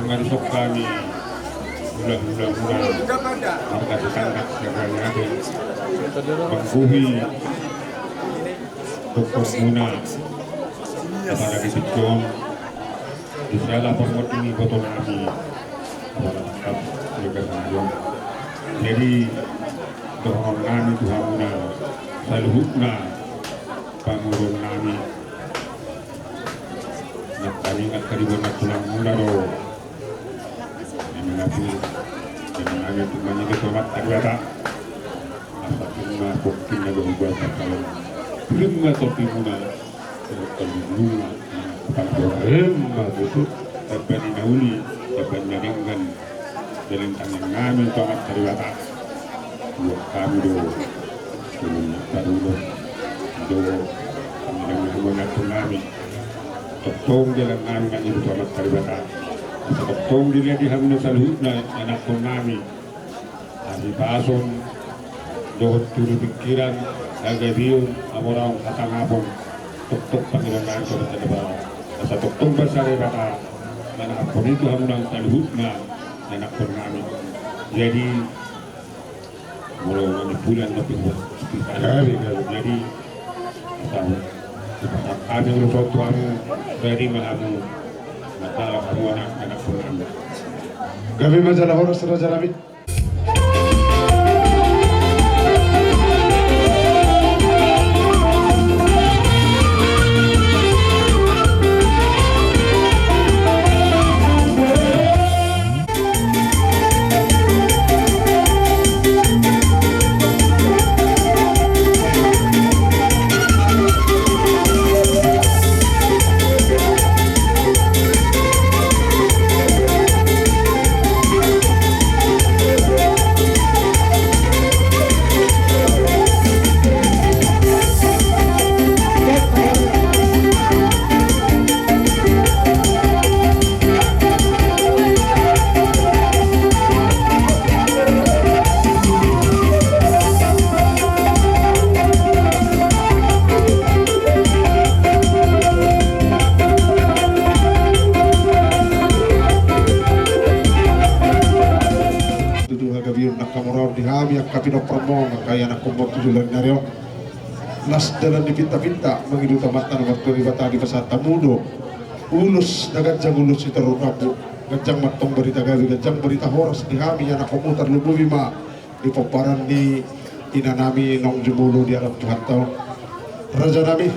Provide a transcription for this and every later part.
mengarisok kami mudah-mudahan harga sangat segala ada mengkuhi Dr. Muna kepada Bidjon di segala pembuat ini botol kami kepada tetap juga sangat. Jadi doa kami Tuhan Muna saluhutna pangurun kami nak kami ingat karibuan tulang mula do mengaku dengan ada tumannya kesomat terwata apa cuma buktinya berubah kalau belum topi muna kalau muna kalau itu dapat dinauli dapat nyaringkan dalam tangan kami somat terwata buat kami do taruh do kami dengan mengaku kami tong jalan kami kan itu somat terwata tong dilihat di hamil saluhutna anak kami kami pason dohot turu pikiran agadiyon amorang katangapon tok panggilan ko sa bawah sa tok basare baka anak itu hamil saluhutna anak kami jadi mulai bulan lebih jadi tahu kami urut tuamu dari mahamu masalah kamu anak kami Gabi majalah horas Raja Nabi. Kapino promo kaya nak kumpul tujuan naryo las dalam dipinta-pinta mengidu tamatan waktu ribata di pasar tamudo ulus nagajang ulus itu runapu gajang matong berita gawi gajang berita horas di kami anak komuter lubu bima di paparan di inanami nong jumulu di alam Tuhan tau Raja Nabi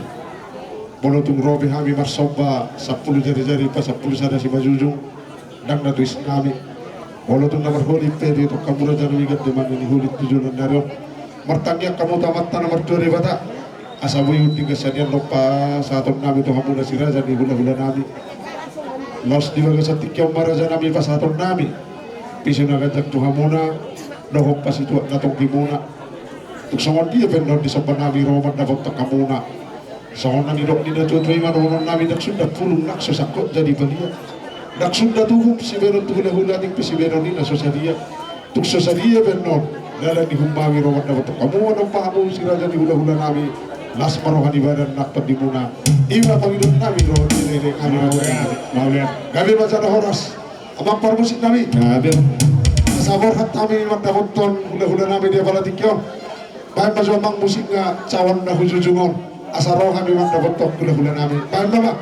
bolotung robi kami marsoba 10 jari-jari pas 10 sada si majujung dan natuis kami walaupun nomor huli peri itu kamu raja wigat di mana ini huli tujuan dari martanya kamu tamat nomor 2 ribata asabu yuti kesadian lupa satu nabi itu kamu nasi raja di bulan-bulan nabi los di bagai satik yang raja nabi pas satu nabi pisau nagajak tu hamuna dohok pas itu natong kimuna untuk semua dia benar di sebelah nabi roman dapat tak kamuna soalnya di dok di datu iman orang nabi dak sudah pulung nak sesakut jadi belia dak sudah tuhup si beron tu hula ning si beron ni na sosaria tuk sosaria benon dalam di humbangi roman dapat kamu ano pahamu si raja di hula nami las marohan ibadan nak pedimuna iwa pangidon nami ro dire kami mau lihat gabi baca horas abang parmusik nami gabi sabor hat kami dapat ton hula nami dia balatikyon bahan baju abang musiknya cawan dah hujujungon asaro kami dapat ton hula nami bahan baba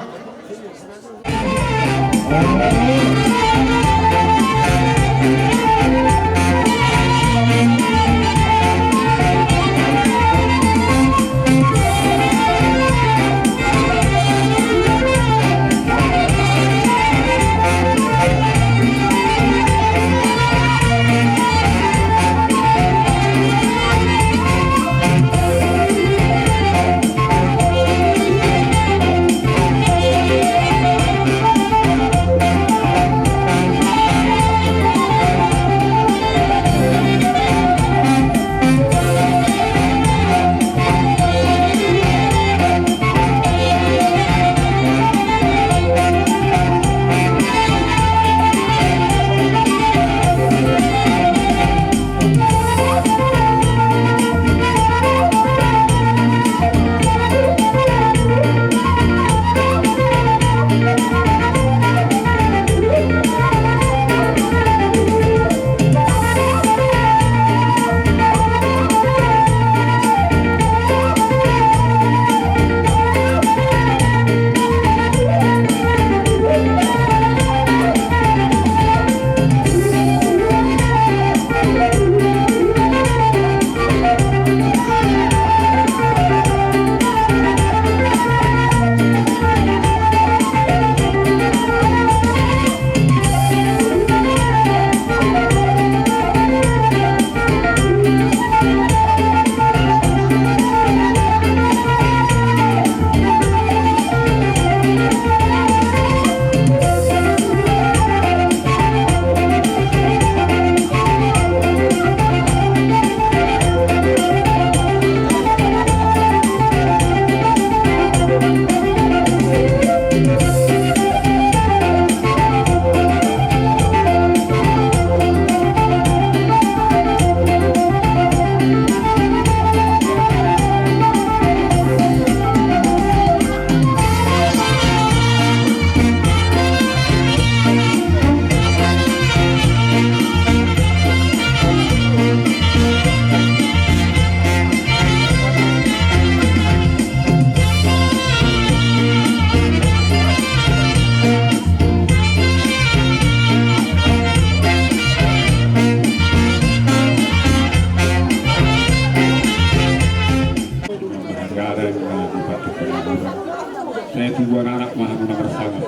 nomor sangat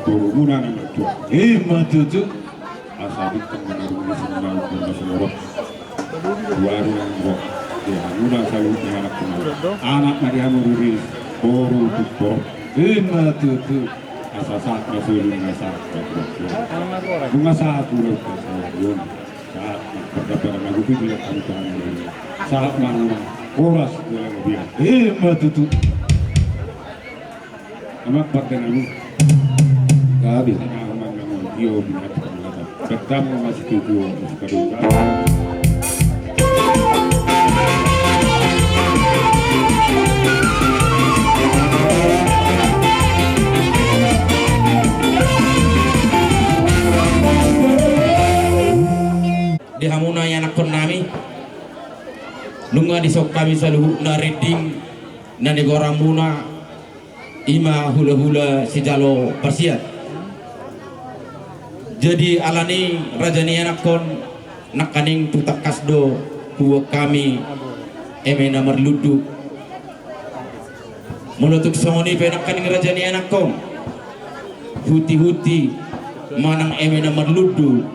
Buru muna nomor 2 matutu asabit kang menarungi sembilan puluh seluruh Waru yang roh dia muna salut ni anak anak na dia mururis Boru tutoro matutu saat masuk dengan saat bunga saat udah yun saat berdapat lagu itu tidak kami tahan saat mana oras dalam dia matutu amat partai lalu gabi aman namun dia binat kemana bertemu masih tujuh sekarang di hamuna yang nakon nami nunga di sok kami saluhu na reading na negorang muna ima hula-hula si jalo persiat jadi alani rajani anakon nakaning tutak kasdo huwa kami emena merludu menutup songoni penakaning rajani anakon huti-huti manang emena merludu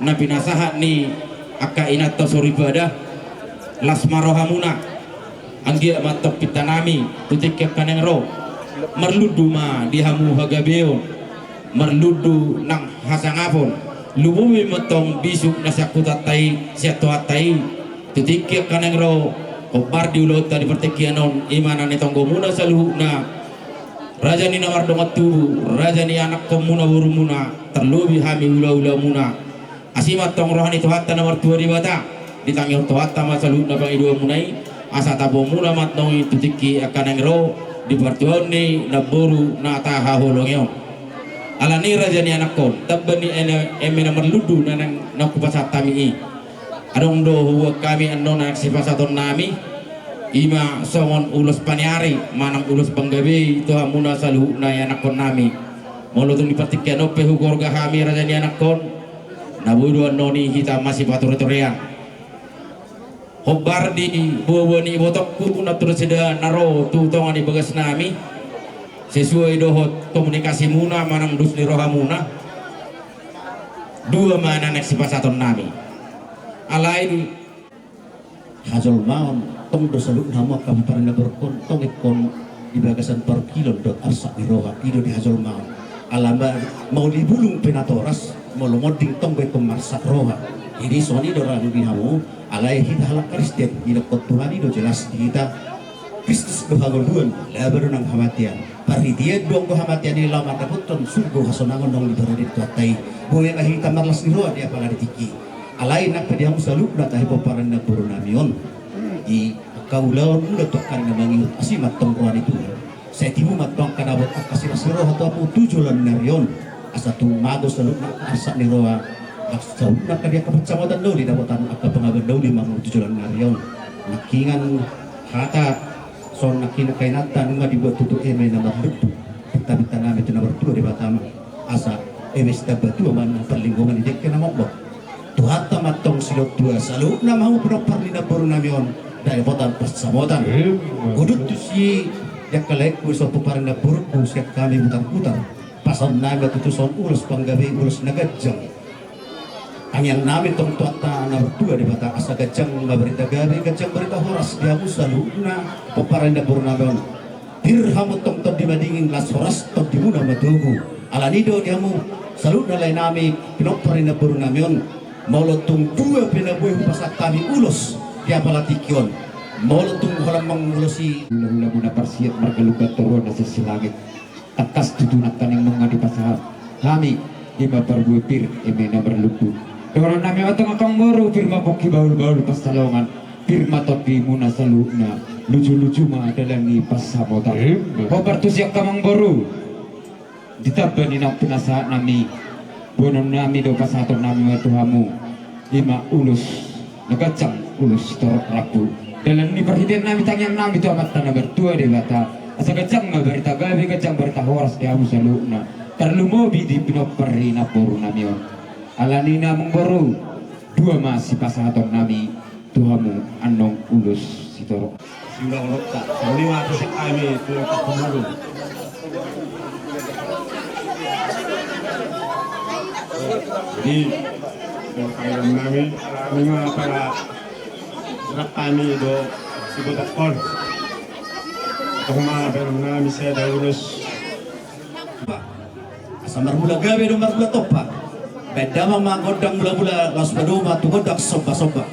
na pinasahat ni aka inato soribada lasmarohamuna anggia matok pitanami tutik kaneng ro merludu ma dihamu hagabeo merludu nang hasangapon lubumi matong bisuk na sakutatai siatuatai tutik kaneng ro kobar diulot tadi pertikianon imanan itonggo muna saluhuna raja ni nawar dongat tubu raja ni anak komuna burumuna terlubi hami hula-hula muna asimat tong rohani tuhatta nomor 2 di bata ditangih tuhatta masalut na bang idua munai asa tabo muna matnong tutiki akan ro di pertuan ni naboru na taha holongyo alani raja ni anakon tabbani eme nomor ludu na nakupasat tami adong do huwa kami anon na sipasaton nami ima songon ulus paniari manang ulus panggabi tuha muna saluh na anakon nami molotong dipertikian ope hugorga kami raja ni anakon nabuduan noni kita masih patur-turian hobar di buah ni botokku na terus ada naro tutongan di bagas nami sesuai dohot komunikasi muna manang dus di rohamuna dua mana nek sipasaton nami alain hazol maon tong dosaluk nama kami parana berkon tong ikon di bagasan per kilo dot arsa di roha ido di hazol maon alamba mau dibulung penatoras molomoding tong be kemarsak roha ini soni dora di hamu alai kita halak kristen ida kotuhan itu jelas kita Kristus kehanguduan labar nang hamatian pari dia dong hamatian ni lama daputon surgo hasonangon dong liberadit tuatai boye ahi tamarlas ni roha dia pala ditiki alai nak pediam saluk na tahi paparan na burunamion i kaulaon udah tokan na mangiut asimat tong roha itu saya timu matong kanabot akasiras roha tu apu tujulan narion asa tumago sa luna asa ni roa sa luna kanya kapatsamatan daw di dapotan at kapangaban daw di mga tujulan nariyon nakingan hata so nakinakainatan nga dibuat tutu eme na magluto pagtabita namin ito na bertua di batama asa eme sita batua man ang perlinggungan di dekya na mokbok tuhata matong silot tua sa luna mga pinoparli na buro namin dahil botan pasamotan udut tu si yakalaik ko sa puparan na buro kung siya kami butang-butang pasan naga tutuson ulus panggabi ulus nagajang ang yang namin tong tuata na bertua di bata asa gajang maberita gabi gajang berita horas dia musalu na paparan na burnagon dirham tong tod di madingin las horas tod di muna matugu alanido dia mu salut na lay nami pinoparin na burnagon maulotong dua pinabuhi pasak kami ulus dia palatikyon maulotong halamang ulusi hula-hula muna parsiat margalugat turun na sa silangit atas tutunak kanang mga di pasahap kami ima parbuipir ime na berlutu orang nami atong akang moro firma poki baul-baul pastalongan firma topi muna sa luna lucu-lucu mga adalang ni pasamotan hobar tu siyak kamang baru ditabani ng pinasahat nami buonon nami do pasaton nami matuhamu ima ulus nagacang ulus torok rapu dalam ni perhatian nami tangyang nami tu amat tanah bertua di bata asa gajang berita gabi gajang berita horas di amu saluna terlumobi di pinoperi na puru namion alanina mengboru dua masih pasahaton nami tuhamu anong ulus sitoro siulang lokta lima kesek kami tu tak kumulu Jadi kailan namin aming mga para kami do sibutakon. Kung mga pero namin sa Daulos. Asa marmula gabi do marmula topa. Beda mga godang mula-mula las paduma tugodak soba-soba.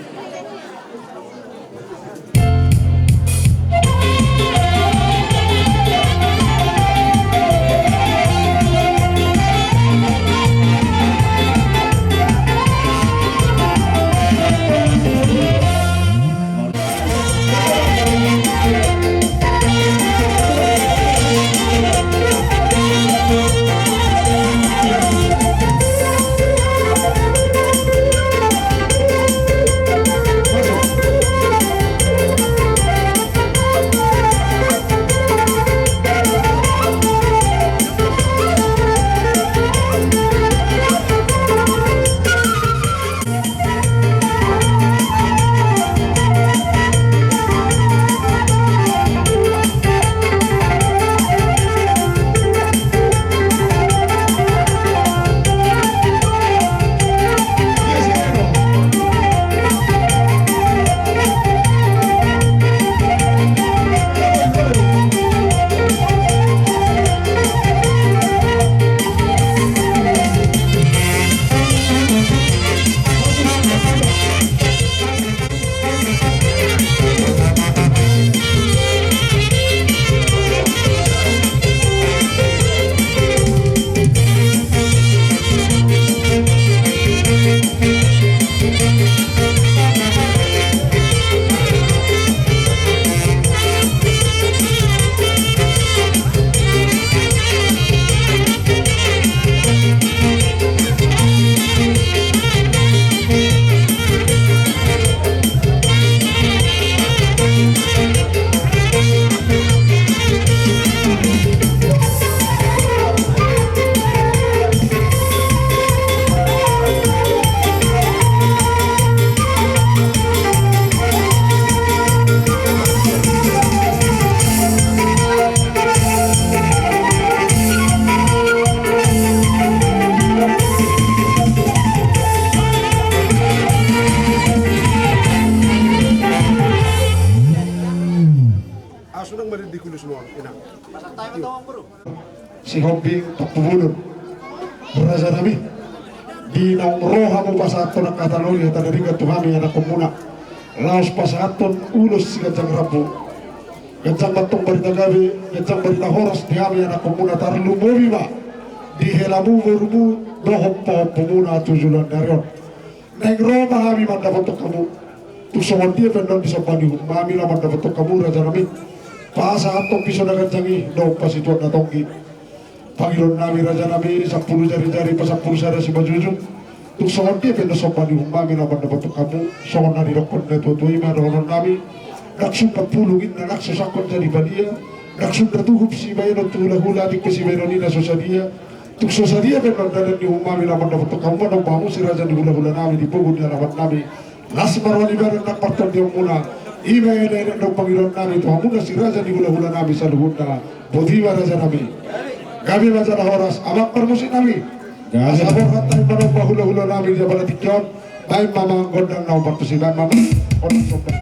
Si Hombing Pakpubulon Raja Nabi di naong roha mo pasaton ang Catalonia tanariga tuhami anak komuna laos pasaton ulos si Gajang Rabu Gajang Batong Barita Gabi Gajang Barita Horas di kami anak komuna tarlumobi ba di helamu berumu dohop pohop pemuna tujulan darion neng Roma kami mandapatok kamu tusongon dia pendon di sopani mami lah mandapatok kamu Raja Nabi pasaton piso na Gajangi dohop pasituan na tonggi Pangilon nami Raja Nabi 10 jari-jari pa 10 sada si Bajujung tuk songon dia pendo sopani umami laban dapat kamu songon nari rokon na tutuhi maronon nami naksum 40 in na naksasakon jadi badia naksum natuhup si bayano tuhula-hula di si bayonina sosadia tuk sosadia pendo dadan di umami laban dapat kamu manong pamu si Raja di hula-hula nami di pugud na laban nami nasi marwani baran nak parton di umuna ima ene dong pangilon nami tu hamuna si Raja di hula-hula nami sa luhuna bodhiwa Raja Nabi kami baca horas, abang permusik nami. Asabor kata ibadah bahula-hula nami dia pada tikyon. Baik mama gondang nau partusiban mama. Gondang sopan.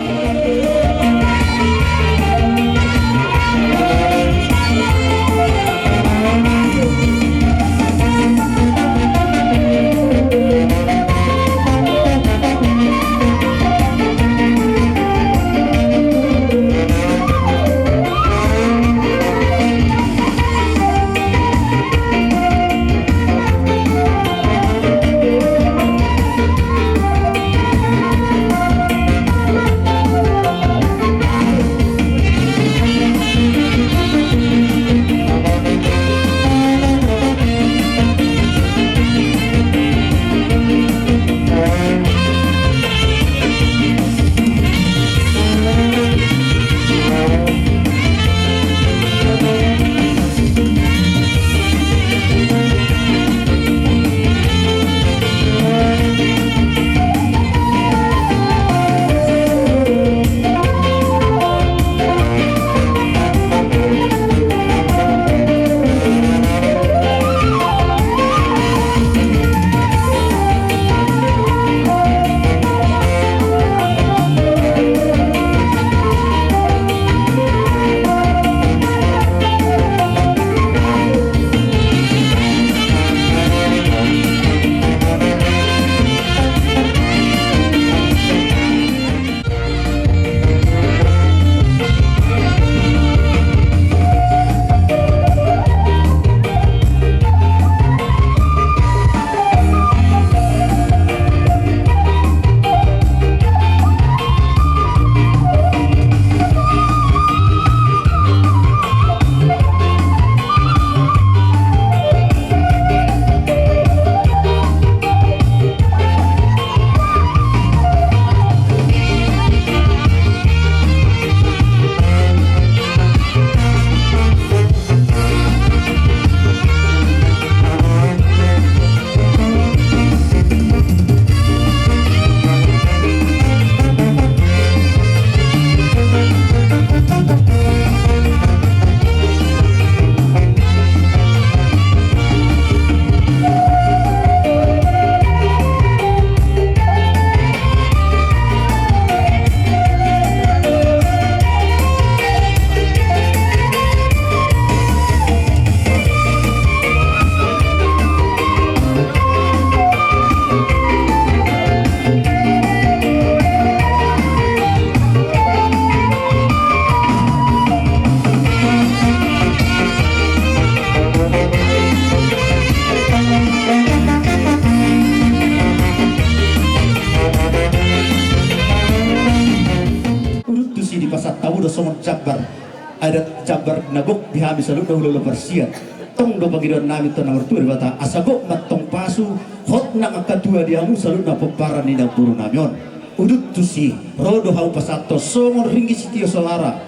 ada jabar nagok dihami salut na hula persian tong do pagidon namin to nomor 2 bata asagok matong pasu hot na kadua diamu salut na peparan ni na puro namion udut tusi rodo hau pasato songon ringgi sitio solara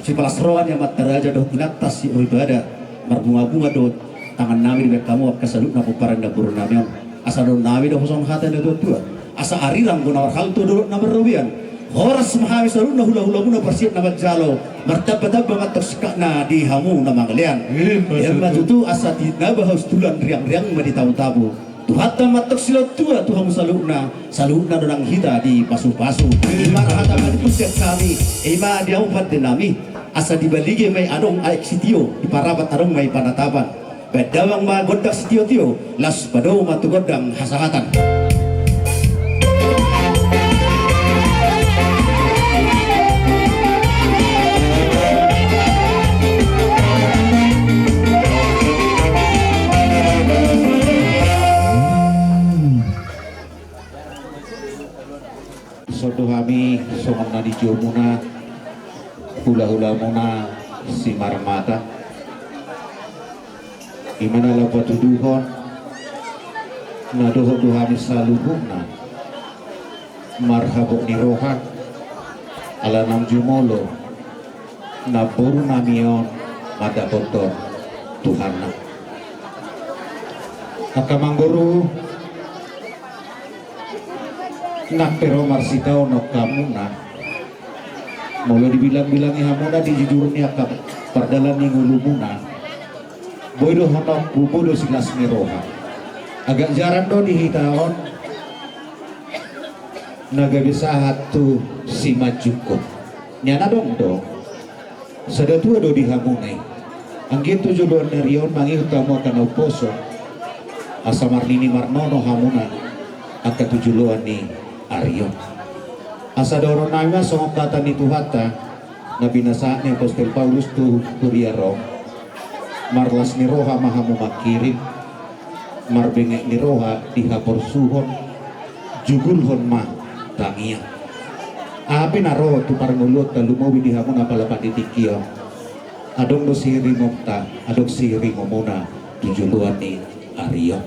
si palasroan yang mataraja do tinatas si ibadah marbunga-bunga do tangan nami di kamu ka salut na peparan na puro namion asa do nami do hosong hata na tua asa arirang gunawar hal to do na berlebihan horas mahami salut na hula-hula muna persiap na magjalo martabadab matok sekakna di hamu na mangalian yang matutu asa tina bahas tulan riang-riang maditaw-tabu tuhata matok silot tua tuhamu salukna donang hita di pasu-pasu ima rahata madipusiak kami ima diaupat dinami asa dibalige may anong aik sitio iparapat arong may panatapan bedawang magodak sitio-tio las badaw matugodang hasahatan. Sodo kami songon na di muna hula-hula muna si marmata imana la patuduhon na doho kami saluhun na marhabok ni rohan ala nam jumolo na puro namion madabotor Tuhan na akamangguru nak pero marsitaw no kamuna mula dibilang-bilangi hamuna di jujur niya ka pardalan ni ngulu muna boydo honok bubodo silas ni roha agak jarang do dihitaon nagabisahat tu si majuko nyana dong do sadatua do dihamunay ang gitu judon narion mangi utama kana uposo asa marnini marnono hamuna at katujuluan ni Aryo asa doron namin songok kata ni Tuhata na binasaan ni Apostol Paulus tu Kuriaro marlas ni roha mahamu makirim marbengek ni roha dihapor suhon jugulhon ma tangia api naro tu parmulut talumowi dihamun apalapan ditikio adong do siri mokta adong siri momuna tujuluan ni Aryo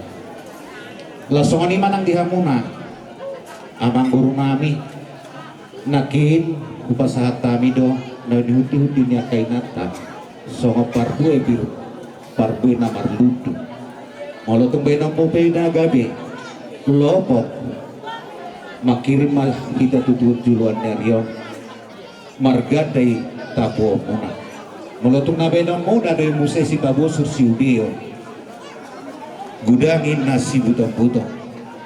lasongan iman ang dihamuna amang guru nami nakin upasahat kami do na dihuti-huti niya kay nata songo parbue biru parbue na marludu molo tumbay ng pupay na gabi lopok makirim mal kita tutut juluan neryo margaday tapo muna molo tumbay ng muna do musay si babosur si udio gudangin na si butong-butong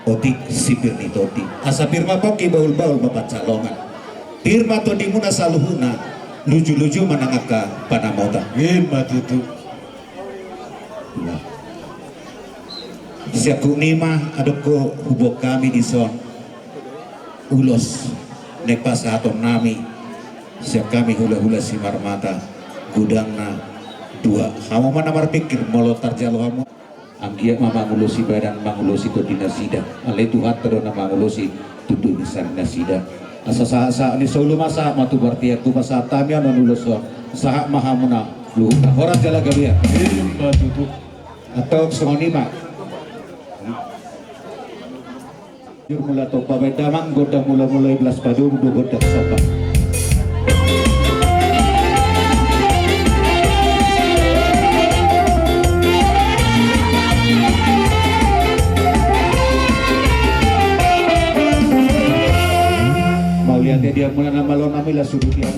otik sipir ni toti asa pirma poki baul-baul bapat salongan pirma to di muna saluhuna luju-luju manangaka panamota Hebat itu. siap kunima adok ko hubok kami di son ulos nepas atom nami siap kami hula-hula si marmata gudang na dua kamu mana berpikir molotar jalo kamu anggia mamangulusi badan mangulusi to dinasida ale tuhat tero na mangulusi tutu bisan nasida asa sa ni solo masa matu berarti aku masa tamya nanulos saha mahamuna lu horas jala galia Hebat itu. atau songonima jur mula to pabedamang goda mula-mula belas padu do goda sapa dia mula nama lo namila suruh dia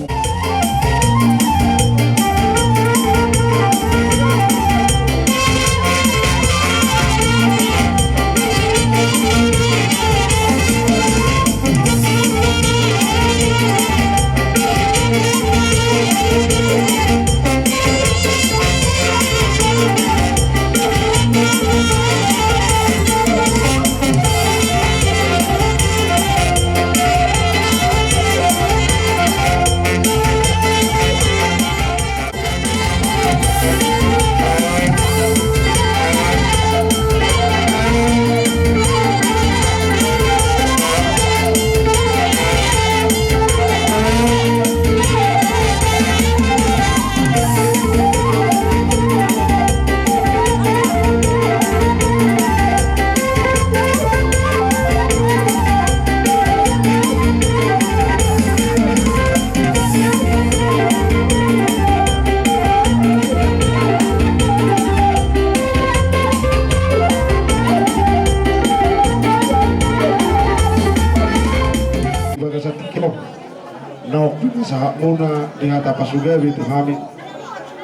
Saat muna di hata pasugawi tu kami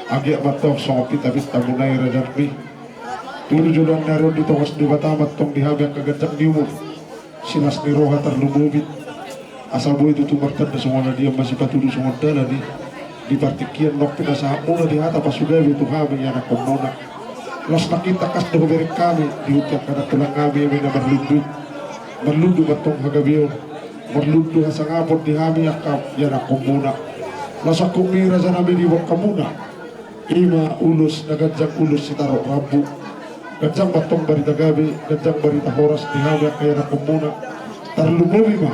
agak batok sopi tapi tamunai rajarpi tulu julan naron di tongas di batamat tong dihabang kagajak diumur silas ni roha terlumubit asal boy itu tumartan na semua dia masih patudu semua dala di partikian nok pina saat muna di hata pasugawi tu kami yang nak komuna los nakita kas doh beri kami diutak kada tulang kami yang berlundu batong hagabion berlundu hasangapot di kami yakap yang nak komuna lasa kumira sa namin di kamuna ima ulus nagajang ulus si taro rabu gajang batong barita gabi gajang barita horas di kami kaya nak komuna tarlumubi ma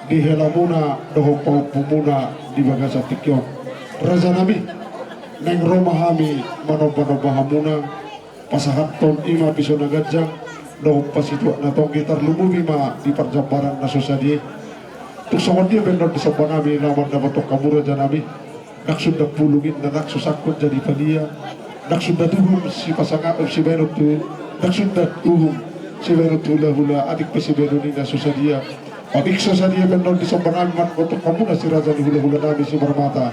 di helamuna doho pau pumuna di bagasa tikyon raja nabi neng roma kami manoba-noba hamuna pasahaton ima piso nagajang doho pasitua natong gitar lumubi ma di parjambaran na sosadi tusongon dia benar di sopan nabi lawan dapat kamura janabi nak sudah pulungin dan nak susakut jadi padia nak sudah tuhum si pasangan si benut tu nak sudah tuhum si benut hula adik si benut ini susah dia adik susah dia benar di sopan nabi man untuk kamura si raja di hula nabi si bermata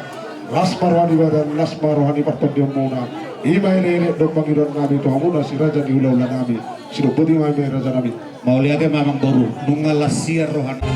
las marwani badan las marwani parton dia muna ima ini dok pangiran nabi tu kamura si raja di hula nabi si dobodi mai raja nabi mau lihat memang baru nungalas siar rohani.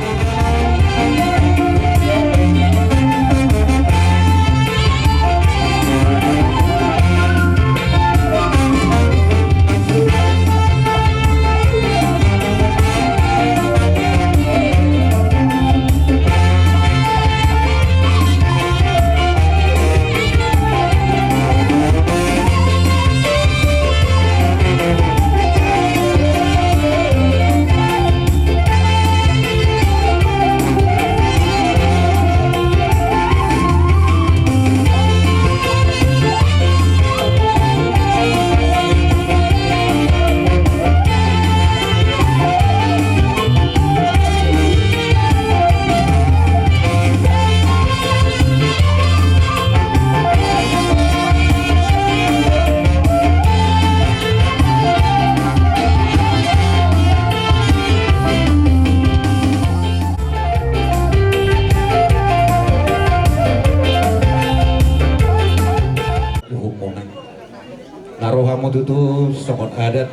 Narohamu tutu somon adat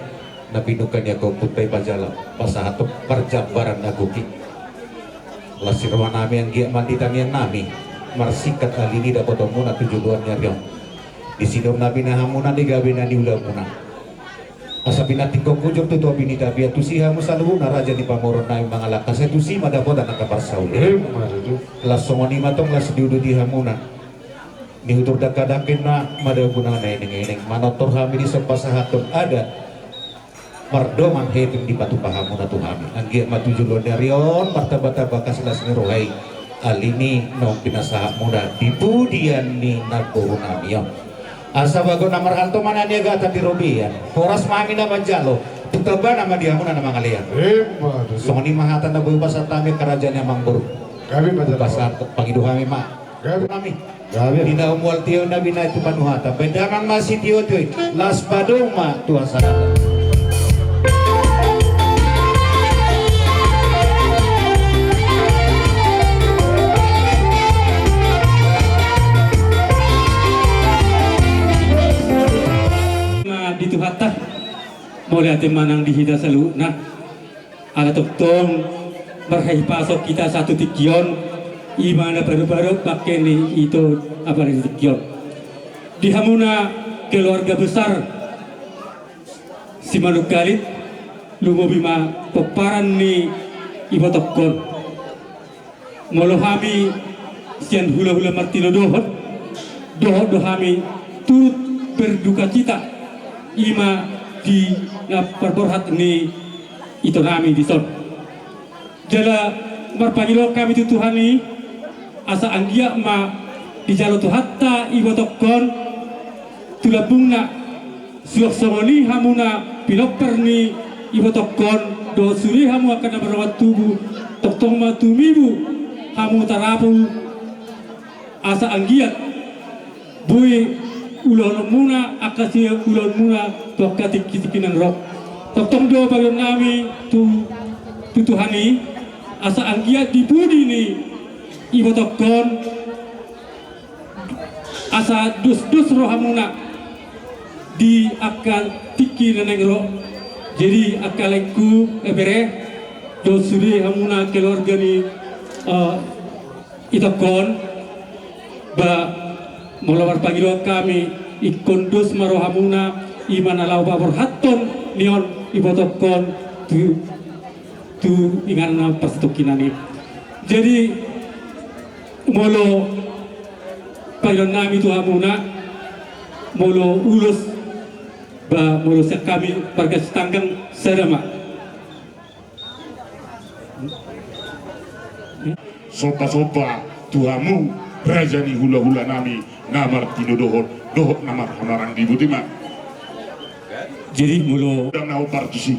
nabinukan ya kau putai pajala pasahatok perjambaran naguki lasirwan nami yang giat manditan yang nami marsikat alini dapat omuna tujuan nyariong di sinur nabi nahamuna di gabina di ulamuna asapina tingko kujur tutu abini tabiat tusihamu saluna raja di pamoron nami mangalaka saya tusi madapodan nakapar sauli las somoni matong las diudu di hamuna dihutur dakadakin na madaguna na ining manotor kami di sepasahaton ada mardoman heting di batu pahamu na tuhami anggiat matujulon darion martabata bakas las nirohai alini nong pinasaha muda di budian ni nagurunamiyo asa bago na marhanto mana niya gata di robian poras mami na manjalo tutaba nama dia muna na mga liyan so ni mahatan na buhay pasat namin karajaan niya mangburu kami pasat pangiduhami ma kami Dina umual tiyo na bina itu panuhata bedaman masih tiyo tiyo las badong ma tuhan sanata dito hata boleh ate manang dihida salu nah ala toktong berhai pasok kita satu tikion imana baru-baru pakai ni itu apa ni tikion di hamuna keluarga besar si Manugalit lumobima peparan ni ibu tokon molohami sian hula-hula martino dohot dohami turut berduka cita ima di perborhat ni itu nami di son jala marpangilo kami tu Tuhan ni asa anggia ma di jalo tu hatta ibu tokon tulabungna suak songoni hamuna piloper ni ibu tokon do suri hamu akan berawat tubuh toktong ma tumibu hamu tarapu asa anggiat bui ulon muna akasi ulon muna tokati kitikinan rok toktong do bagian nami tu Tuhani asa anggiat di budi ni ibu tokon asa dus rohamuna di akal tiki neneng roh. Jadi akalku ebere do suri hamuna keluarga ni itakon ba molawar pagiro kami ikon dus marohamuna iman alau babor haton nion ibotokon tu ingana pastukinani. Jadi molo pagiro nami tu hamuna molo ulus ba molo sa kami pargas tanggang serama. Sopa-sopa tuamu rajani hula-hula nami namar tino dohot namar hamarang di butima. Jadi mulu Dan nau partisi.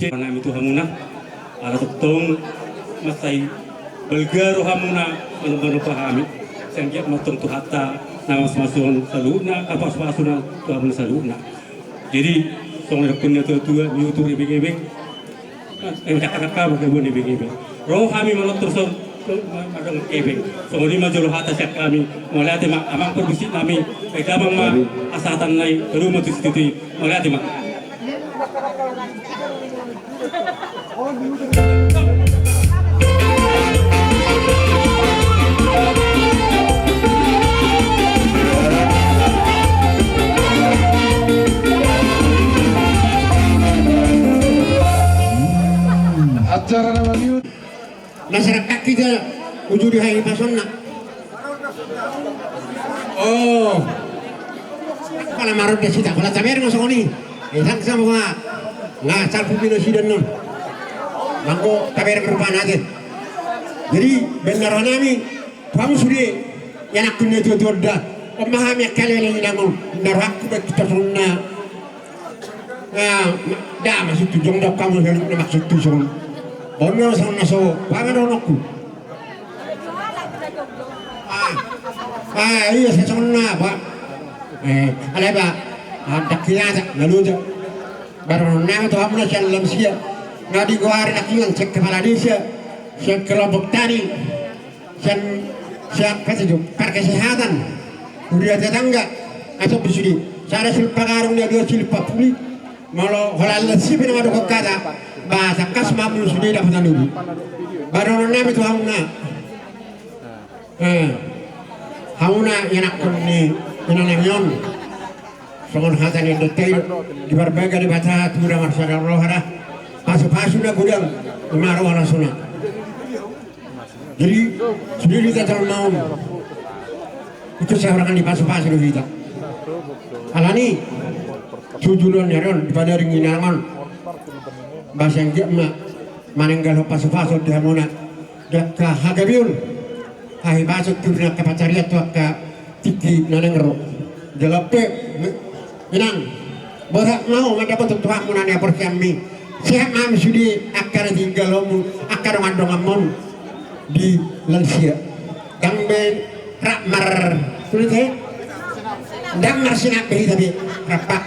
Nami tu hamuna ala tong masai belgaro hamuna benar pahami sengkiat matong tu hatta nama masukan saluna apa masukan tu hamuna saluna. Jadi song rekunnya tua YouTube ibing-ibing kakak-kakak bukan ibing-ibing roh kami malah terus madang ibing song lima jolo hatta siap kami mulai tema amang perbisik kami pegamang ma asatan nai rumah tu situ mulai tema Acara nama liut. Masyarakat kita ujuk di hari pasona. Oh, kalau marut dia sita, kalau tamer nggak sokoni, sang sama nggak salpu bino sidan non, mangko tamer berupa aja. Jadi benar nami, kamu sudah yang aku nih tuh dah, pemahami kalian yang ngomong, narak kita sunna, dah masuk tujuan dah kamu yang maksud tujuan. Bono sang naso, pangan onokku. Iya saya sunna pak. Alay ba? Tak kinasa, lalu je. Baru nama tu hamna jalan sia. Ngadi guari nak hilang cek kepala desa, cek kelompok tani, cek kata jo, par kesehatan, udah tetangga, atau bersudi. Sada silpakarung dia dua silpapuli. Malo halal sipin madu kokada. Bahasa kas mamlu sudah dapat dulu. Baru nama itu hamuna. Hamuna yang nak kuni inanamion. Songon hatan yang detail di berbagai di baca turang masyarakat rohara. Pasu-pasu dah gudang umaru ala sunat. Jadi sudah kita terlalu mau itu saya orang di pasu-pasu dulu kita. Alani tujuan nyaron pada ringinangan. Bahasa yang dia manenggal pasu-pasu di hamuna. Dak hagabiun. Hai basu turun ke pacariat tu ke tiki nanengro. Jelape menang. Berak mau mendapat tuhan munanya persiami. Siap mam sudi akar tinggal lomu akar ngandong amon di lansia. Gamben rakmar tulis dang marsinap behi tapi rapak.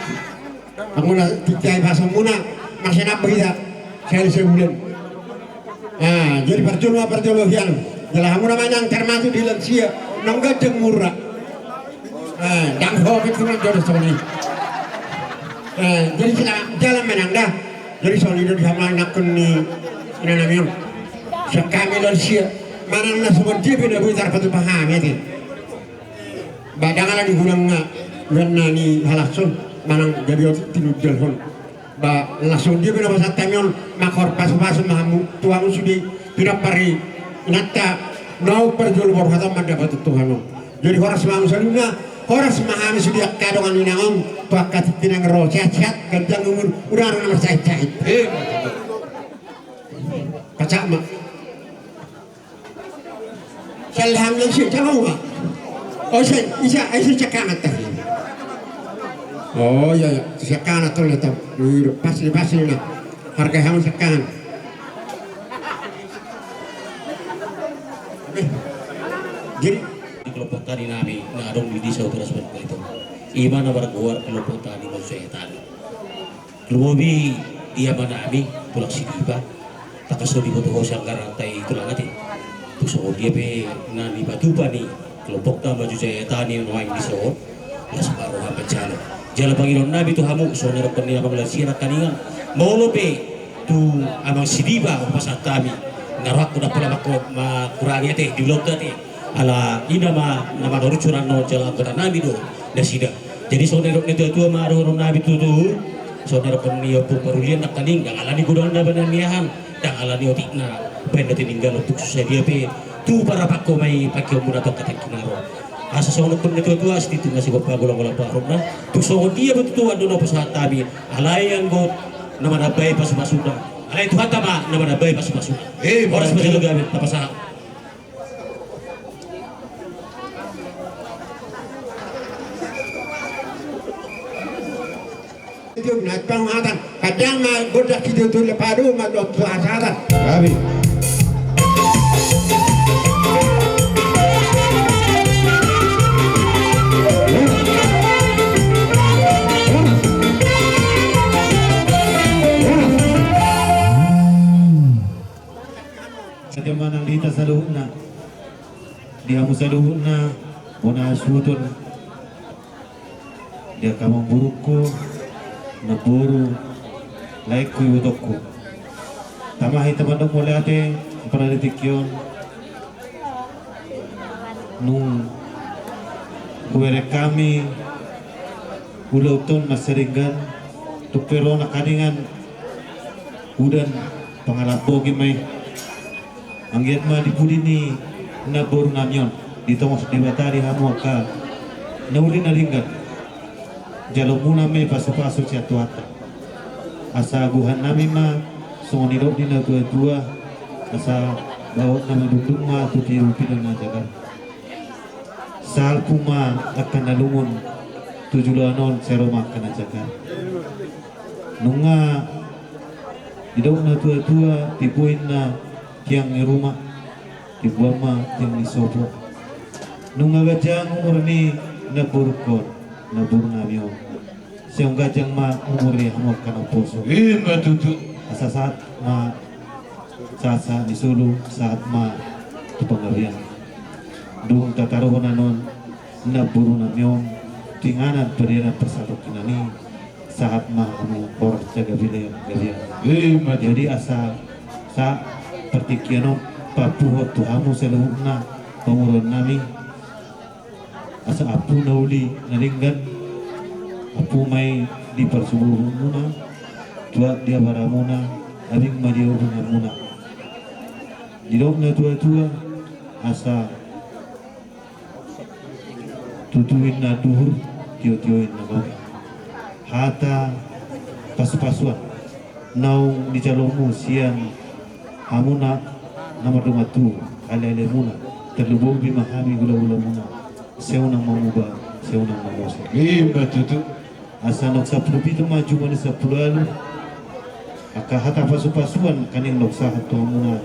Amuna tikai bahasa muna marsinap behi dah. Saya sebulan. Jadi perjuluhan jelah amuna manang termasuk di lansia nongga jemurah. Dang ho itu jodoh sekali. Jadi kita jalan menang dah. Jadi soal itu dihamlan nakun ni inanamion. Sekami lansia mana nak semua dia benda buat patu paham ya ti. Badangan di gudang na ni halasun manang jadi tidur telefon. Ba langsung dia benda pasal tamion makor pas-pas mahamu tuamu sudi tidak pari nata nau perjul berhadap mendapat Tuhan. Jadi orang semua musalina orang semahami sudi kadongan inangom pakat tinang ro sehat-sehat ganjang umur udah nama saya cahit. Kacak mak. Alhamdulillah sih jangan mak. Oh saya cakamat tadi. Oh ya cakamat tu letak. Pasti nak harga hamun cakamat. Jadi kelompok tani nami na adong di desa utara seperti itu. Iman na berkuar kelompok tani manusia tani. Lumobi dia mana nami tulak sidiba. Takaso di boto hosang garantai tulang ati. Tuso dia pe nani batupa ni kelompok tani manusia tani no aing desa. Ya separuh apa jalo. Jalo Panginoon nabi tu hamu so nero penila pamalasia kaningan. Maulo pe tu amang sidiba pasat kami. Ngarak kuda pula makurangi ate di blok tadi. Ala ina nama doru curan no jalan kota nabi do dasida. Jadi saudara itu tua maru nabi tu saudara penio pun perulian nak kaning yang ala di gudang na banan niahan dan ala ni otikna penda tinggal untuk susah dia pe tu para pakko mai pakio muda to kata kinaro. Asa saudara penio tua stitu nasi bapa golong-golong parok na tu saudara dia betul ado no pesat tabi ala yang go nama nabai pas masuda. Ala itu kata ma nama nabai pas masuda. Orang sebagai gawe tapasa. Itu nak pengatan kadang mah godak kita tu lepadu mah dok asatan. Kami. Sa manang dita sa luhod na. Diha mo sa luhod na. Muna asutol. Diha kamang buruk ko. Naburu. Laik ko iutok ko. Tamahi tamanong muli ate. Panalitik yun. Nung huwere kami. Ulaw ton masaringan. Tukpero na kaningan. Udan. Pangalapogi may. Ang giat ma di puli ni nabor namyon dito mas dibatari hamo ka nauli na ringan jalo muna may paso-paso siya tuwata asa aguhan namin ma sungonirok din na tua-tua asa bawat na madukong ma tuti-rupi na jagar sal puma akan nalungon tujulanon seroma ka na jagar nunga idaw na tua-tua tipuin na yang di rumah di buama yang di sopo nung gajang umur ni naburkon nabur namiyo siyang gajang ma umur ni hamok ka ng puso matutu asa saat ma sasa ni sulu saat ma tupangarian dung tataruhan na nun naburo namiyo tinganan beriana persatu kinani saat mahu poros jaga wilayah galian. Jadi asa sa pertikiano papuho tuhamu seluhna pengurun nami asa apu nauli naringgan apu mai di persubuhuna tua dia baramuna abing madio muna jidokna tua asa tutuin na duhur tio-tioin na baga hata pasu-pasuan nau di calomu siang hamuna nomor 2 ale-ale muna terlubung bimahami gula-gula muna seunang mamuba seunang mamose Tutu. asa nok 10 pitu maju mana 10 alu aka hata pasu-pasuan kaning nok sahat muna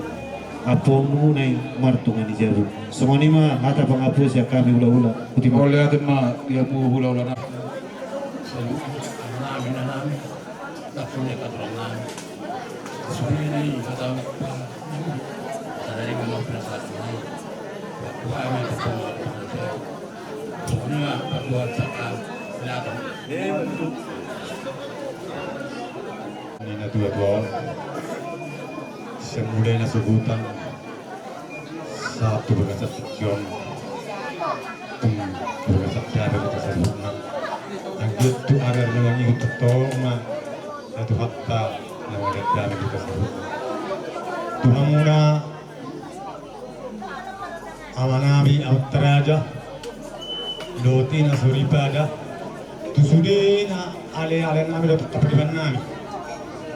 apong munay martungan di jaru semua ni mah hata pangapus ya kami ula-ula putih Oleh atin ma dia mu hula-hula na. Ini na dua-dua semula na subutan satu berkata tikion berkata tiada berkata sabuna ang gitu agar nangangi untuk toma itu hatta nangangi tiada berkata sabuna Tuhan muna amanami autaraja loti na suripada tusudina ale nami do tapriban nami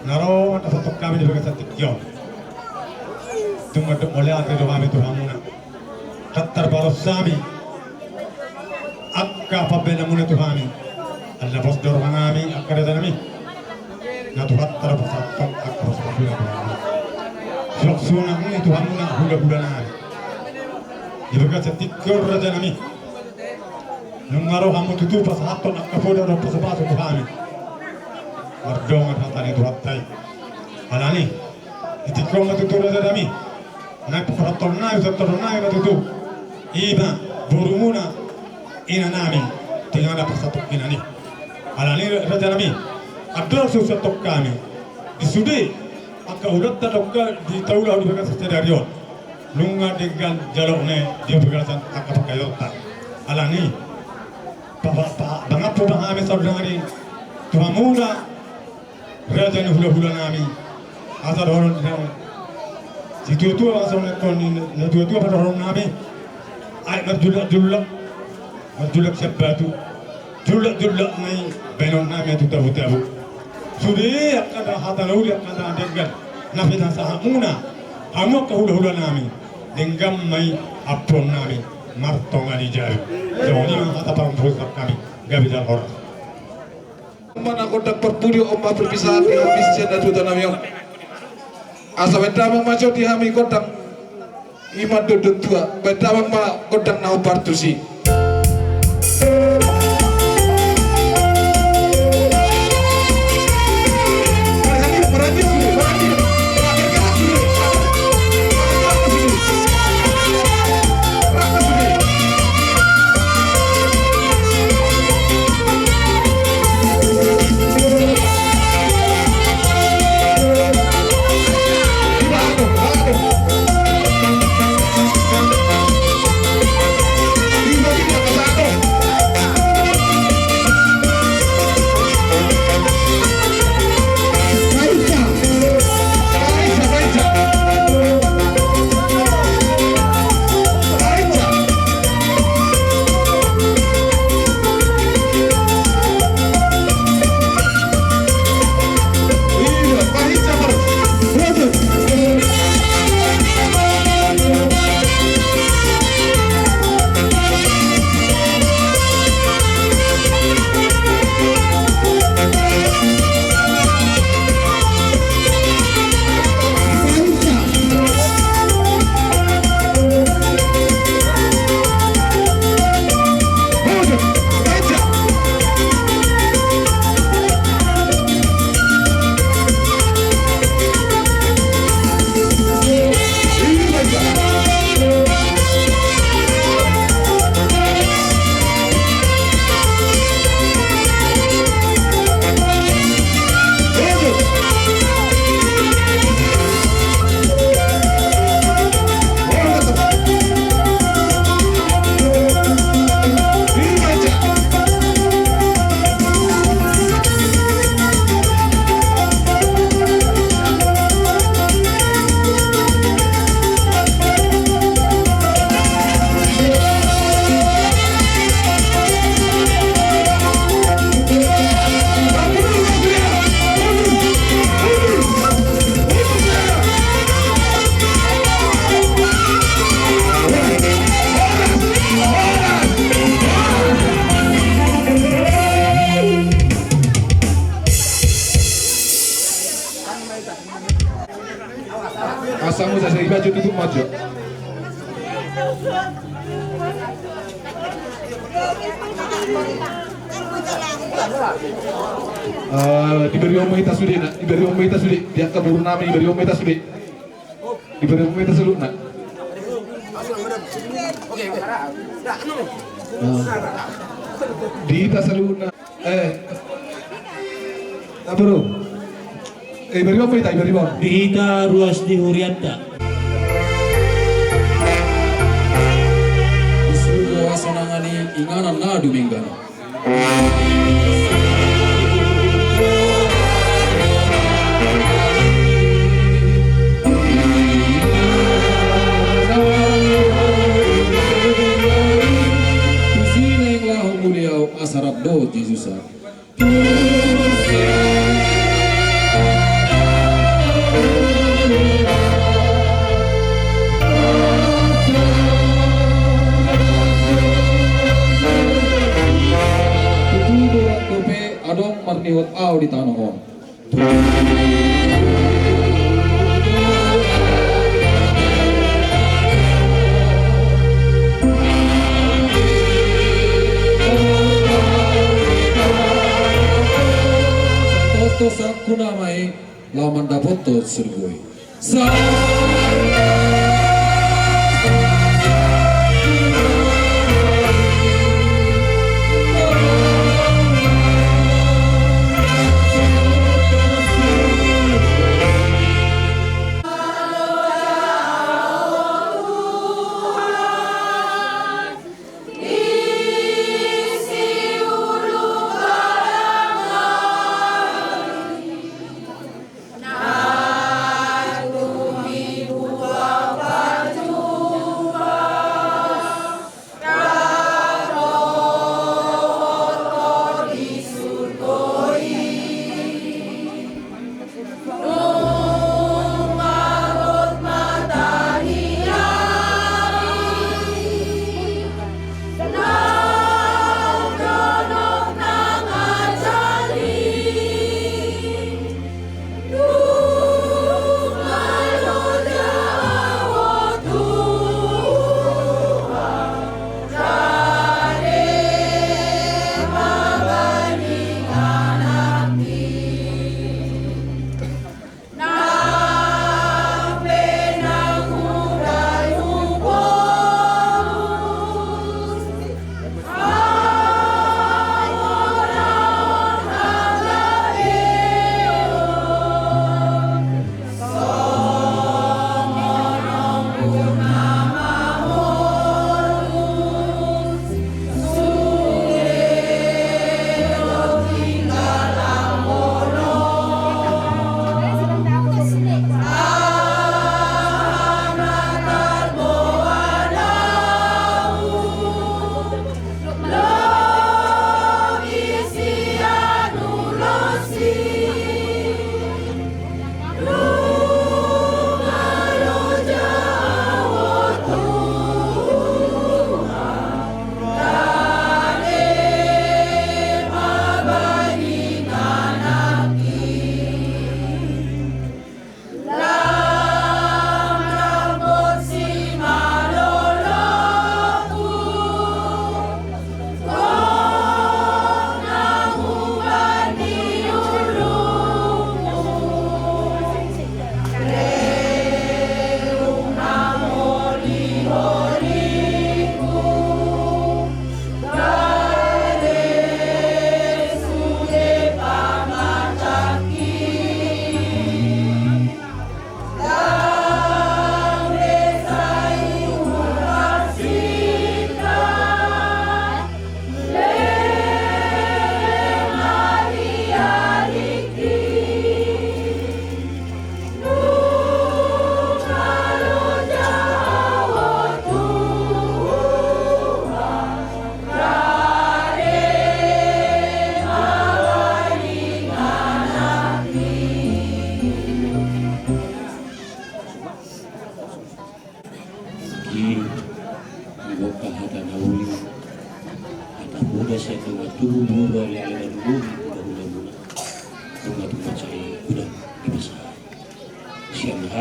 naro mata fotok kami di berkata tikion tumadok oleh ate do kami Tuhan muna katar baros sami akka pabena muna Tuhami alla bos dor manami akka da nami na tuhattara basatok akka bos pabena Tuhami sok suna muna Tuhan muna hula nami ibaga setikor raja nami nungaro hamu tutu pas haton akka poda ro pas baso Tuhami mardongan hatani tuhattai alani itikor ma tutu raja nami na pratonna usatorna na tutu iba burumuna ina nami tingana pasatok inani alani raja nami ador susatok kami isude akka udat dokka di taula di bagas stadion lunga dengan jalone di bagasan akka pakayota alani bangapo bangami saudari tuhamuna raja ni hula nami asar horon si tua asal na tua pada horon nami ay marjulak sabatu julak nai benon nami atu tabu sudi akada hatanauli akada denggal nafita sahamuna hamu hula nami denggam mai apron nami martonga di jari jawani hata parang terus kami gabi dal horas Mana kodak perpudio omba perpisahan di habis cenda tuta nami asa betamang maco di hami kodak ima dodot tua betamang ma kodak nau partusi Asamu saya baju tutup maju. Diberi omita sudi nak, diberi omita sudi, dia keburu nami diberi omita sudi, diberi omita sudi nak. Di tas selalu nak, tak bro, beri omita, beri bom. Dihita ruas di Hurianta. Isugo asanangani ingana na dumingana. Asarap do Yesusa. Tutudo tope adong marniwat aw di tanong. Sa kunamay laman dapat to sergoi.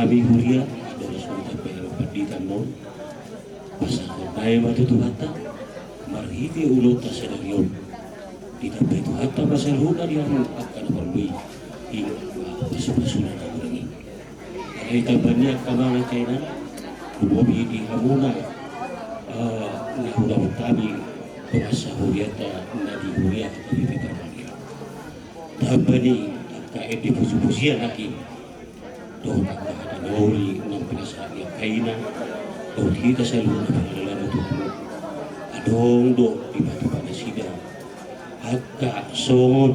kami huria dari suatu pendidikan non pasangan daya batu tuhata marhiti ulut tasenarion tidak begitu hatta pasal huda dia akan berbui hingga pasal-pasal lagi. Kita banyak kawangan China, bubi di Hamuna, udah kami bahasa Huriata, nadi Huria tapi berbagai. Tabani kayak di pusi-pusian lagi. Doh nak ada lori, nak pinasa yang kaina, doh kita selalu berlalu tu. Adong doh di batu pada sida. Agak songot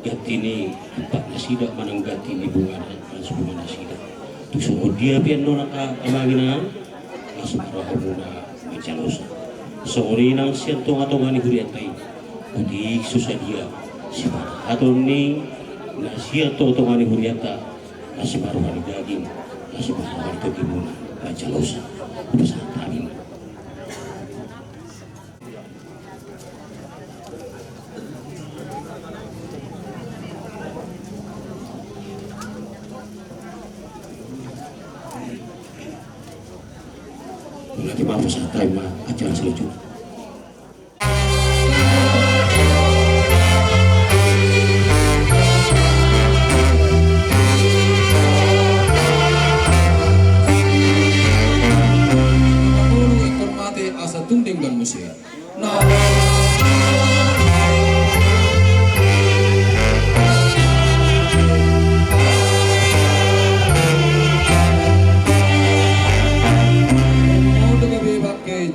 gatini empat nasida mananggati ni bunga dan sebuah nasida tu songot dia pian nona amaginan asmara muna mencalosa sori nang siantong atong ani huriantai udi susah dia siapa atau ni nasiato atong ani hurianta asmara ani daging asmara ani kegimuna mencalosa besar kami. Lagi maaf sa time acara selanjutnya. Kapulu ikormati asa tunding dan musik. Nah,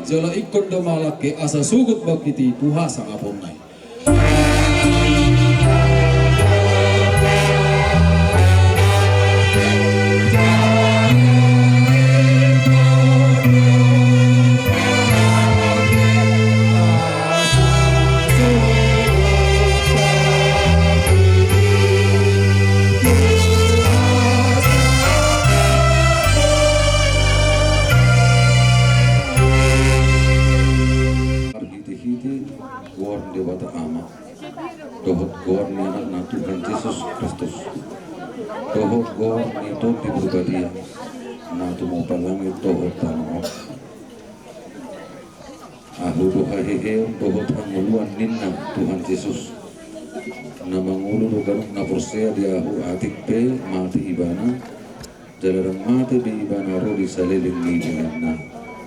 jala ikon do malake asa sugut bakiti tuha sang aponay. Dewata ama dohot gor ni anak na Tuhan Yesus Kristus dohot gor ni to di berbadia na tumo palangit dohot tamo ahu doha hehe dohot anguluan ninna Tuhan Yesus na mangulu do ganuk na persea di ahu atik pe mati ibana jalarang mati be ibana ro di saliling ni na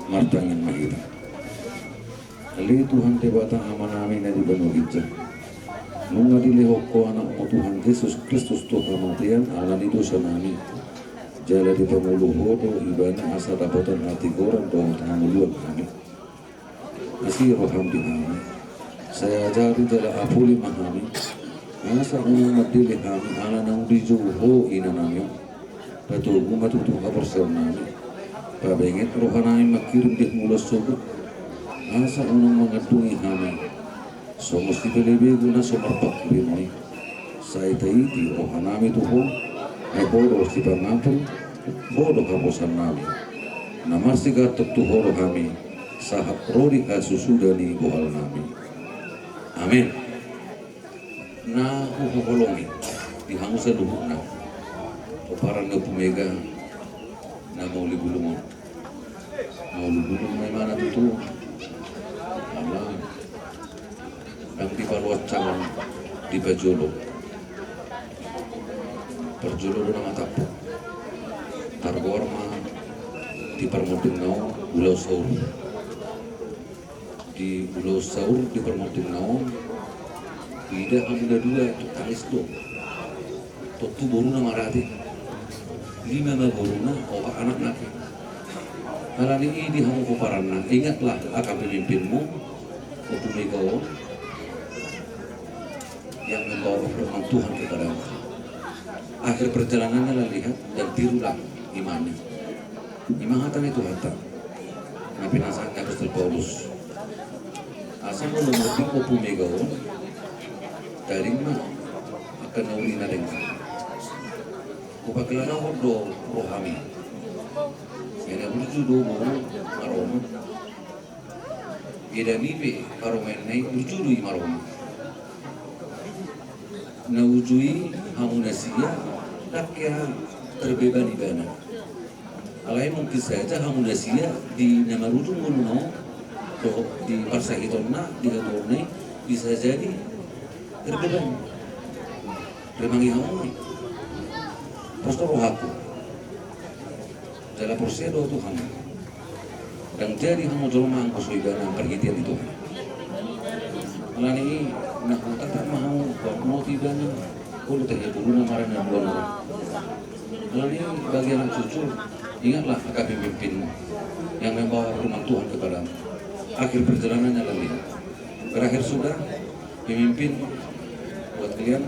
martangin mahita. Ali Tuhan Dewata ama namin na di Banugidja. Nung adilihok ko anak mo Tuhan Yesus Kristus to kamatian ala nito sa namin. Jala di pamuluho do iba na asa dapatan ati goran do hamuluan kami. Asi roham di kami. Saya ajari jala apuli mahami. Asa unang madili kami ala nang dijuho ina namin. Patugo matutuha persel namin. Pabengit rohan namin makirim di mulas sugot. Asa unang mengadungi kami, somos tipelebe guna somarpak limoi. Saya taiti rohanami tuho, ay bodo si pangapon, bodo kaposan nami. Namasi gatot tuho rohami, sahap rodi kasusudani buhal nami. Amin. Na huhuholongi, dihangus sa lubuk na. O parang na pumega, na maulibulungon. Maulibulungon may mana tuto. Ang di paluat cawan di Bajolo Perjolo na matapo Targorma di Permotingnao Ulau Saur di Ulau Saur di Permotingnao tidak hamil dua itu kalis do totu boru na marati lima na boru na opak anak naki kalani ini hamu kuparan na ingatlah akan pemimpinmu Opumegawon yang membawa firman Tuhan kepada akhir perjalanannya lah lihat dan tirulah imannya. Imahatan itu harta. Nabi nasaknya Apostol Paulus. Asal mengerti Opumegawon dari mana akan naulina dengan. Kupakelana hodo rohami. Yang berjudul do maroma. Ida bibi paromen naik berjudul maroma. Na ujui hamunasia dakya terbebani bana. Alai mungkin saja hamudasia di nama rujung muluno atau di parsa hitona di katorne bisa jadi terbebani. Remangi hamuni. Postor aku. Jala porsedo Tuhan. Dan jadi hamu jolma angko soibana pergitian itu. Alani nak kata mau mau tibana kulo teh dulu namaran dan dua. Alani bagi anak cucu ingatlah akan pemimpin yang membawa firman Tuhan kepada akhir perjalanannya lagi. Berakhir sudah pemimpin buat kalian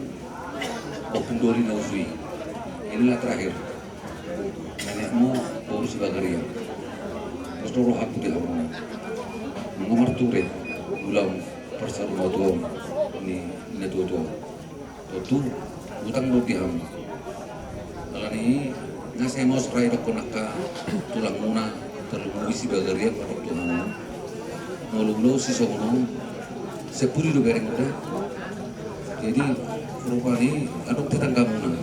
Okundori Nausui. Inilah terakhir. Nenekmu urus bagaria. Terus roh aku di hamuna. Mengamar ture ulang persaru matuam ni netuo. Tutu utang lo di ham. Alani ngasih mau serai dok naka tulang muna terlalu isi bagaria pada Tuhan. Mulu si sono sepuri do bereng udah. Jadi rupa ni aduk tetangga muna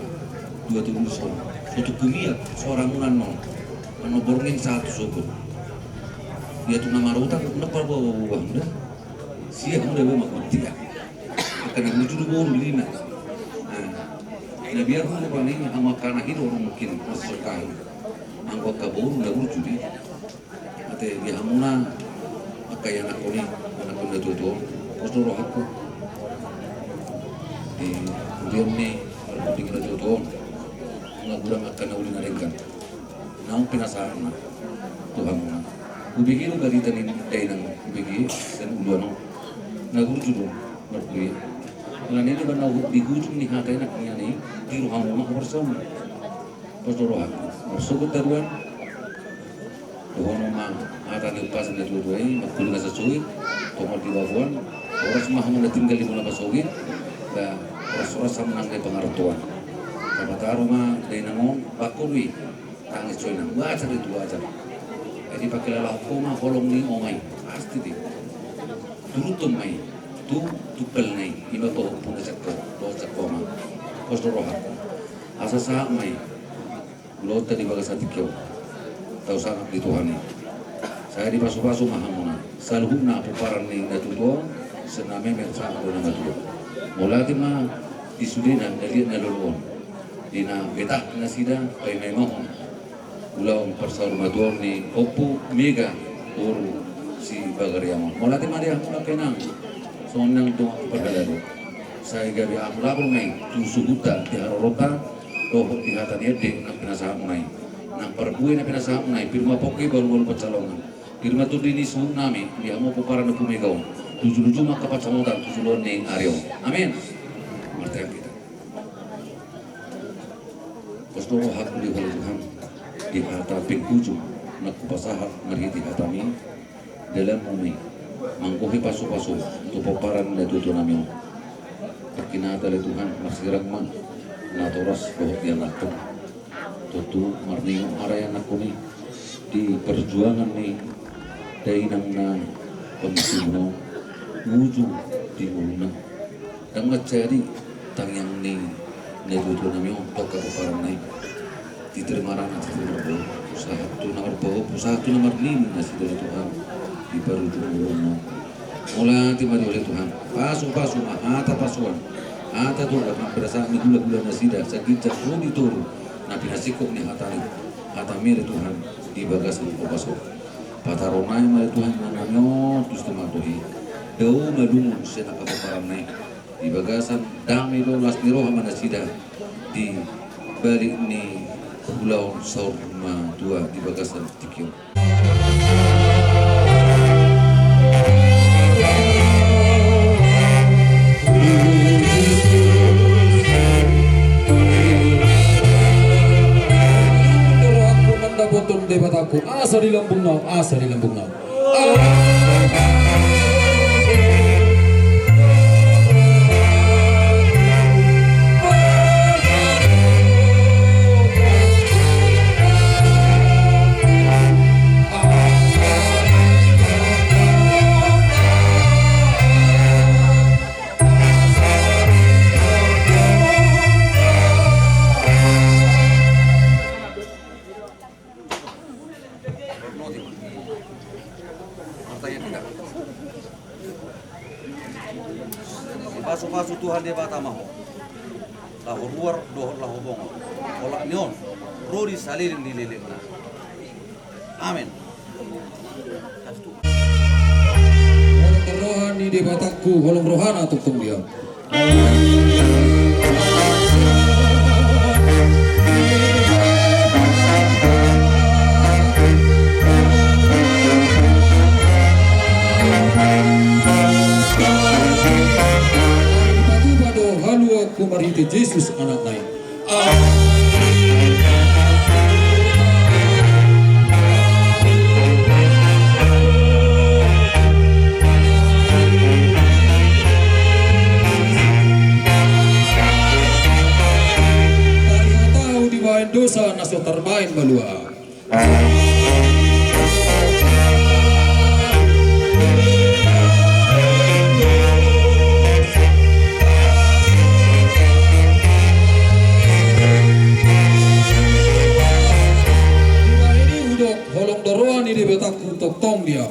dua tubuh sono. Suatu kumia seorang muna no borongin satu sokor. Dia tu nama rota kenapa bawa udah. Siap udah bawa makuti ya. Akan wujud bawa lima. Nah biar rupa ni ama kana hidup orang mungkin masuk kain. Angkot kabur udah wujud ni. Ate dia hamuna maka yang aku ni anak udah tuh terus roh aku di kemudian ni kalau tinggal tuh nggak guna makan ulin naringkan naung penasaran Tuhan muna ubigi lu dari tadi dainang ubigi dan uluan nggak guru judul berkuih karena ini benar di hujung nih hati enaknya nih di ruang rumah bersama terus roh aku bersukut taruhan Tuhan mah ada lepas dari dua ini makul nggak sesuai tomat di bawaan orang semua hanya tinggal di mana pasogi dan orang sama nanggai pengartuan sama taruh mah dari namong bakului tangis coy nang wajar itu wajar jadi pakai lelah koma kolong ni omai pasti di turut mai tu tukal nai ima toh pun cakap toh cakap mah kos roha asa sah mai lo tadi bagas hati kau tahu sangat di Tuhan ini. Saya di pasu-pasu mahamuna. Salhuna puparan ni natuto sename mersa dona matu. Mulai mah disudena dalian nalulun. Dina betah nasida kay may mohon. Ulau persar matur ni Oppo Mega uru si Bagariamon. Mulai mah dia mula kenang. Sonang tu pergalado. Saya gabi aku lapor mai susuguta di harorota doh di hatan yede nak penasahan mai. Nang perbuih na pinasahap na pirma poki baru pacalongan pirma tu dini suhuk nami dia mau puparan na pumegaw tujuh makapat samutan tujuh ni Aryo amin martian kita kosdoro hak di hal Tuhan di hata pingkujung nak kupasahat marhiti hatami dalam umi mangkuhi pasu-pasu tu puparan na tutu nami perkinata le Tuhan marsirag man natoras bahwa dia nakto tutu marning arayan aku nih di perjuangan nih dainang na pemisuno wujud di mulna dan ngecari tangyang ni netutu nami untuk kaparan nai diterima rana diterima usaha tu nomor 5 nasi dari Tuhan di perujung mulno mulai timari oleh Tuhan pasu ata pasuan ata Tuhan berasa gula-gula nasi dah sakit jatuh dituru nabi hasikok ni hatami Tuhan di bagasan kopasok pataronay mali Tuhan nanyo terus tematuhi daw madungon siya nakapaparan na di bagasan dami do las niro hamanasida di balik ni pulau saur dua di bagasan tikyo Potong debat aku asa di lambung nau Timothy. Pertanyaan kita. Si pasu-pasu Tuhan dia bata maho. Lahu luar dohor lahu bongo. Ola nion. Rodi salirin di leleng na. Amin. Holong rohani di batakku, holong rohana tuktung dia. Kumarite Yesus anak lain. Tari tahu dibain dosa naso terbain balua. Di betakku tong dia.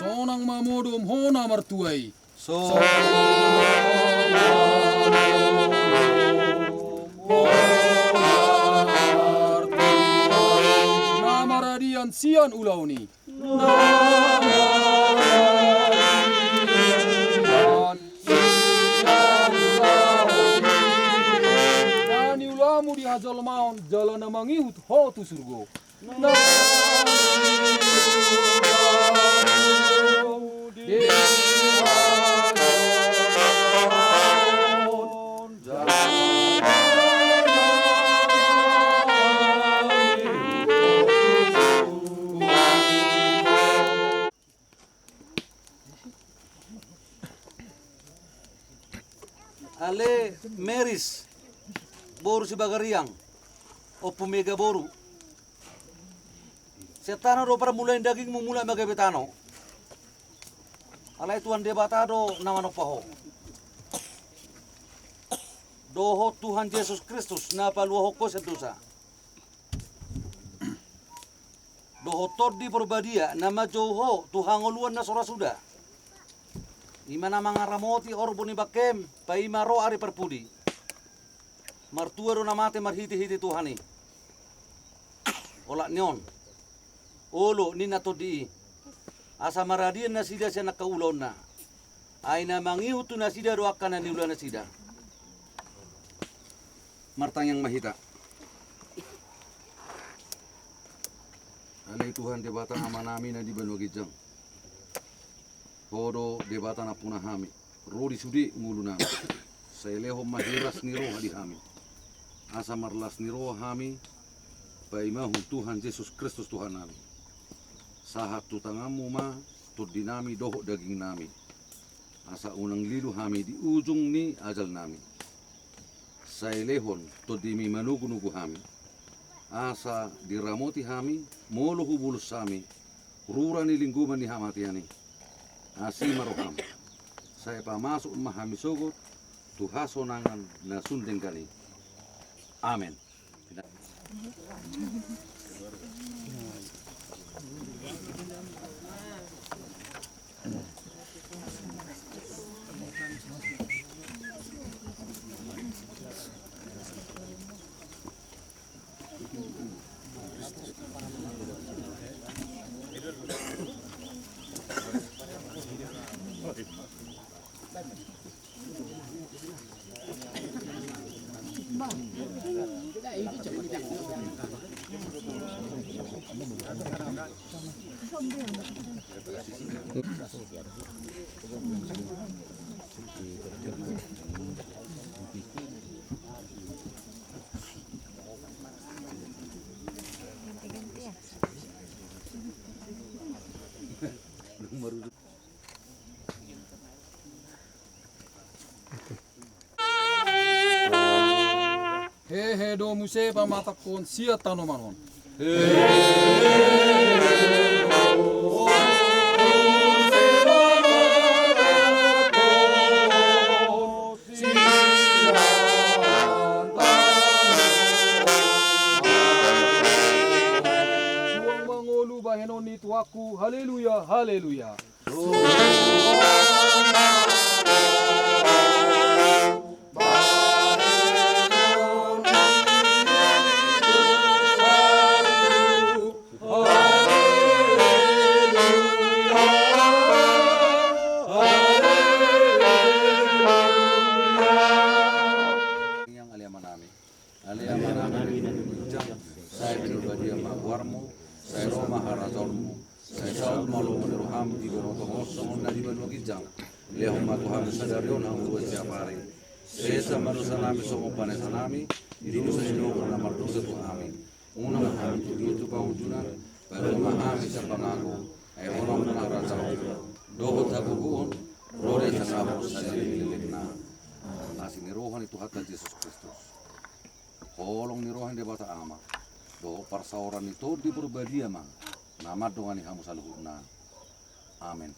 Sonang mamodom hona martuai. Nama radian sian ulauni. Nani ulamu di hajal maun jalan mangiut ho tu surgo. Ale Meris boru si bagariang o pumega boru setano do para mulai daging mulai magabetano alai tuan debatado namano paho doho Tuhan Yesus Kristus na paluho ko sedusa doho todi perbadia nama joho Tuhan ngoluan na sora sudah imana mangaramoti orboni bakem paimaro ari perpudi martua do namate marhiti-hiti Tuhani ola nyon olo ni natodi asa maradian na sida siya nakaulon na ay na mangihutu na sida do akana ni ulan na sida Martang yang mahita. Alay Tuhan debata amanami na di Banua Gijang. Hodo debata na punah hami. Rodi sudi ngulu nami. Saya leho mahiras niro hadi hami. Asa marlas niro hami. Paimahu Tuhan Yesus Kristus Tuhan nami. Sahat tutangamu ma tu dinami doho daging nami. Asa unang lilu hami di ujung ni ajal nami. Saya lehon tu dimi manugu-nugu hami. Asa diramoti hami, molo hubulus hami, rura ni lingguman ni hamatiani. Asi maroham. Saya pamasuk mahami sogot, tuhasonangan na sundeng kali. Amin. Hehe do muse pamatakon sia tanomanon. Suang mangolu bahenon itu aku, haleluya, haleluya. Saya pribadi yang warmu, saya Roma harazolmu, saya Saul malu meneruham di Beroto Mosong dari Banua Gijang. Lehom Tuhan sadarion ang luwes siap hari. Sesa manusia nami somo panesa nami, di dosa ini karena mardosa tu kami. Unang kami itu paujunan, baru mahami sa pangako, ay orang na razal. Dohot sa bubuon, rode sa sabos sa lilik na. Nasi nirohan itu hatta Yesus Kristus. Kolong nirohan di bata ama. Do parsauran itu di berbadia mang. Nama doa ni hamu saluhuna. Amin.